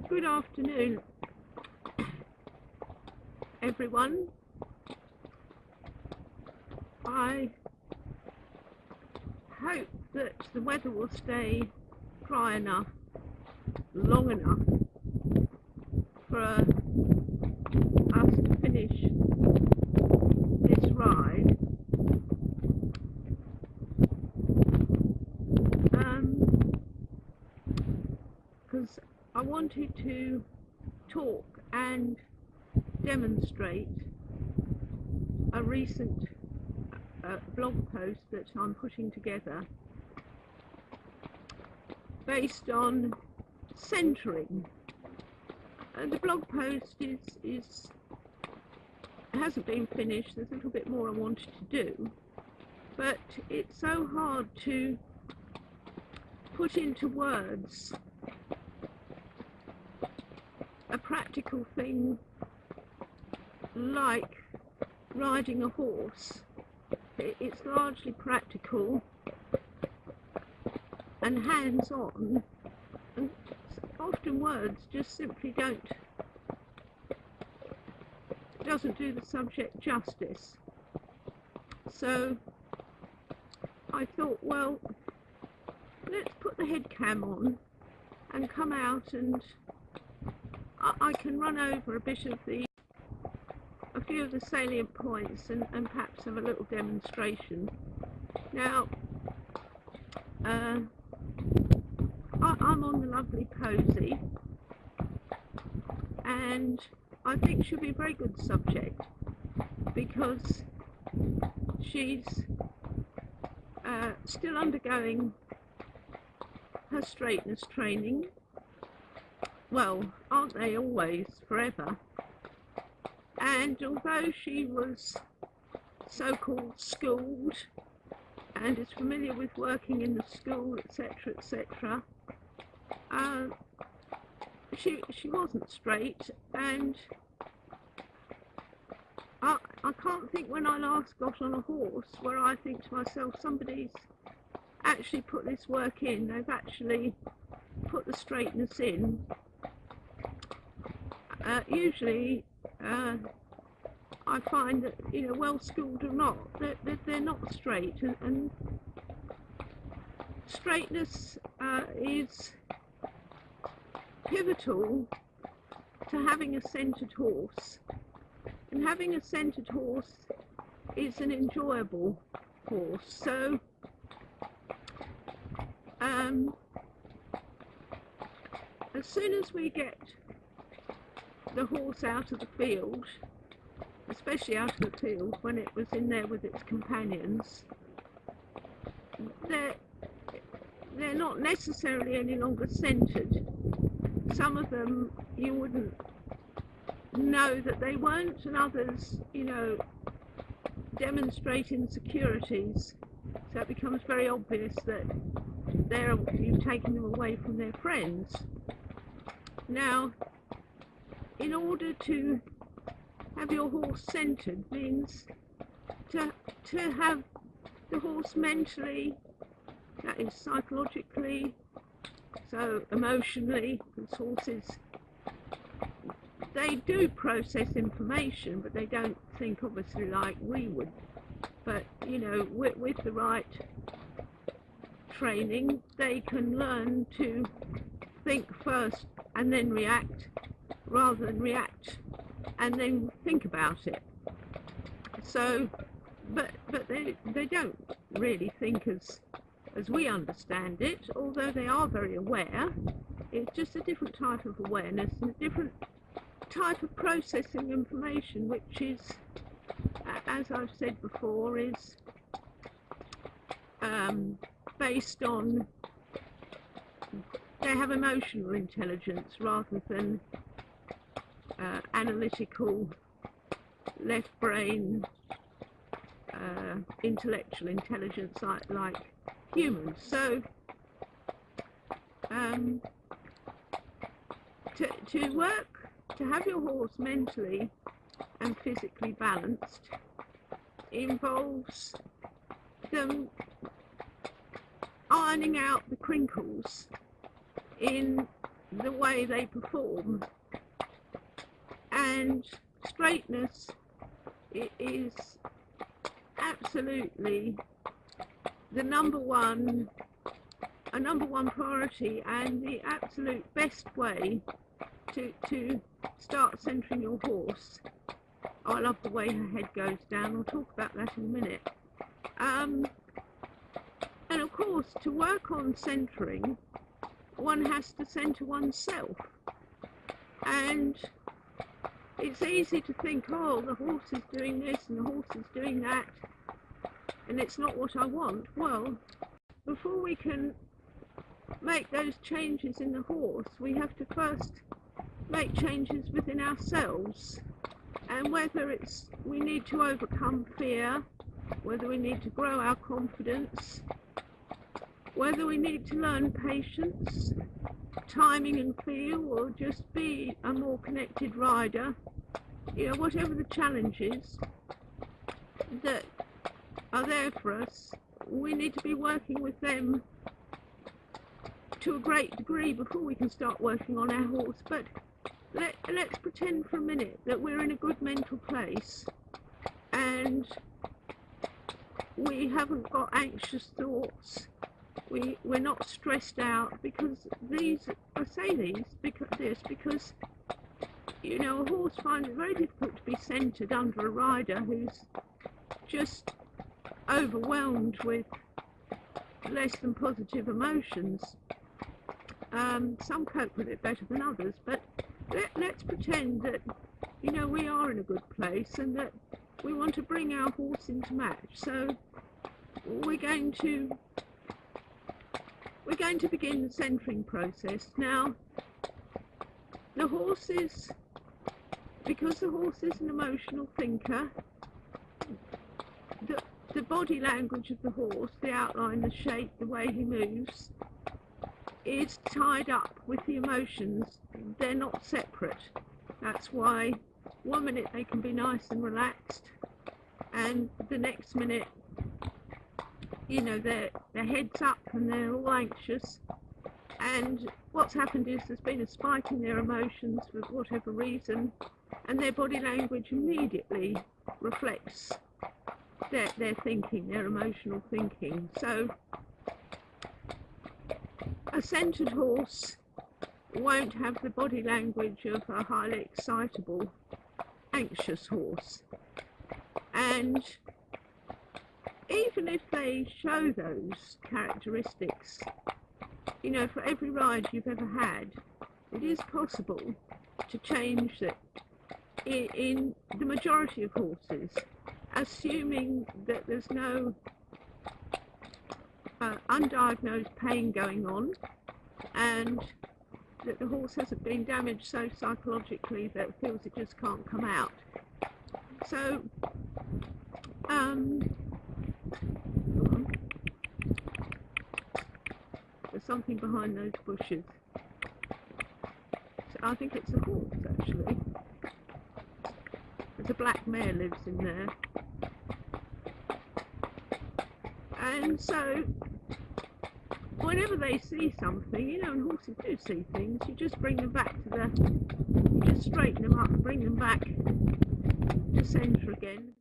Good afternoon, everyone. I hope that the weather will stay dry enough, long enough for us to finish this ride. Because I wanted to talk and demonstrate a recent blog post that I'm putting together based on centering. The blog post hasn't been finished. There's a little bit more I wanted to do, but it's so hard to put into words a practical thing like riding a horse. It's largely practical and hands-on, and often words just simply doesn't do the subject justice. So I thought, well, let's put the head cam on and come out, and I can run over a few of the salient points and perhaps have a little demonstration. Now, I'm on the lovely Posy, and I think she'll be a very good subject because she's still undergoing her straightness training. Well, aren't they always, forever? And although she was so-called schooled and is familiar with working in the school, etc., etc., she wasn't straight, and I can't think when I last got on a horse where I think to myself, somebody's actually put this work in, they've actually put the straightness in. Usually I find that, well schooled or not, they're not straight, and straightness is pivotal to having a centered horse, and having a centered horse is an enjoyable horse. So as soon as we get the horse out of the field, especially out of the field when it was in there with its companions, they're not necessarily any longer centered. Some of them you wouldn't know that they weren't, and others, demonstrate insecurities, so it becomes very obvious that you've taken them away from their friends. Now, in order to have your horse centered means to have the horse mentally, that is psychologically, so emotionally, because horses, they do process information, but they don't think obviously like we would. But with the right training, they can learn to think first and then react, rather than react and then think about it. So, but they don't really think as we understand it, although they are very aware. It's just a different type of awareness and a different type of processing information, which is, as I've said before, is based on, they have emotional intelligence rather than analytical, left brain, intellectual intelligence like humans. So to have your horse mentally and physically balanced involves them ironing out the crinkles in the way they perform. And straightness is absolutely a number one priority, and the absolute best way to start centering your horse. I love the way her head goes down. I'll talk about that in a minute. And of course, to work on centering, one has to center oneself. And it's easy to think, oh, the horse is doing this and the horse is doing that, and it's not what I want. Well, before we can make those changes in the horse, we have to first make changes within ourselves. And whether it's we need to overcome fear, whether we need to grow our confidence, whether we need to learn patience, timing and feel, or just be a more connected rider, whatever the challenges that are there for us, we need to be working with them to a great degree before we can start working on our horse. But let's pretend for a minute that we're in a good mental place and we haven't got anxious thoughts. We're not stressed out, because I say these because a horse finds it very difficult to be centered under a rider who's just overwhelmed with less than positive emotions. Some cope with it better than others, but let's pretend that we are in a good place and that we want to bring our horse into match. So we're going to begin the centering process. Now, because the horse is an emotional thinker, the body language of the horse, the outline, the shape, the way he moves, is tied up with the emotions. They're not separate. That's why one minute they can be nice and relaxed, and the next minute their head's up and they're all anxious, and what's happened is there's been a spike in their emotions for whatever reason, and their body language immediately reflects their thinking, their emotional thinking. So a centered horse won't have the body language of a highly excitable, anxious horse. And even if they show those characteristics, for every ride you've ever had, it is possible to change it in the majority of horses, assuming that there's no undiagnosed pain going on, and that the horse hasn't been damaged so psychologically that it feels it just can't come out. So there's something behind those bushes. So I think it's a horse, actually. There's a black mare lives in there. And so whenever they see something, and horses do see things, you just bring them back you just straighten them up and bring them back to centre again.